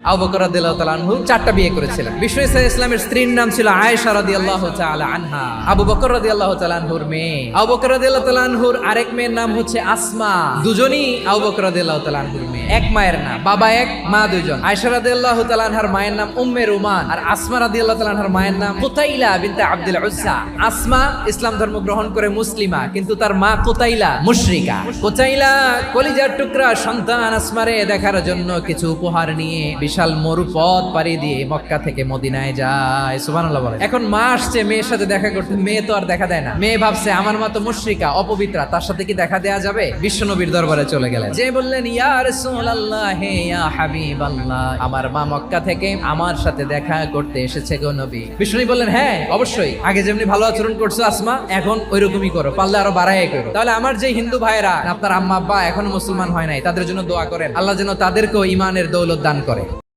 আবু বকর রাদিয়াল্লাহু তাআলা আনহু 4টা বিয়ে করেছিলেন। বিষ্ণু ইসলামের স্ত্রীর নাম ছিল আয়েশা রাদিয়াল্লাহু তাআলা আনহা, আবু বকর রাদিয়াল্লাহু তাআলা আনহুর মেয়ে। আবু বকর রাদিয়াল্লাহু তাআলা আনহুর আরেক মেয়ের নাম হচ্ছে আসমা। দুজনই আবু বকর রাদিয়াল্লাহু তাআলা আনহুর মেয়ে, এক মায়ের না, বাবা এক মা দুইজন। আয়েশা রাদিয়াল্লাহু তাআলা আনহার মায়ের নাম উম্মে রুমান, আর আসমা রাদিয়াল্লাহু তাআলা আনহার মায়ের নাম কুতাইলা বিনতে আব্দুল উজ্জা। আসমা ইসলাম ধর্ম গ্রহণ করে মুসলিমা, কিন্তু তার মা কুতাইলা মুশরিকা। কুতাইলা কলিজার টুকরা সন্তান আসমারে দেখার জন্য কিছু উপহার নিয়ে বিশাল মরুপথ পাড়ি দিয়ে মক্কা থেকে মদিনায় যায়। সুবহানাল্লাহ বলে। এখন মা আসছে মেয়ের সাথে দেখা করতে, মেয়ে তো আর দেখা দেয় না। মেয়ে ভাবছে আমার মা তো মুশরিকা, অপবিত্রা, তার সাথে কি দেখা দেয়া যাবে? বিশ্বনবীর দরবারে চলে গেলেন, যে বললেন ইয়া রাসূলুল্লাহ, হে ইয়া হাবিবাল্লাহ, আমার মা মক্কা থেকে আমার সাথে দেখা করতে এসেছে গো নবী। বিশ্বনবী বললেন হ্যাঁ অবশ্যই, আগে যেমনি ভালো আচরণ করছো আসমা, এখন ওইরকমই করো, পারলে আরো বাড়াই করো। তাহলে আমার যে হিন্দু ভাইরা, আপনার আম্মা আব্বা এখনো মুসলমান হয় নাই, তাদের জন্য দোয়া করেন, আল্লাহ যেন তাদেরকেও ঈমানের দৌলত দান করে।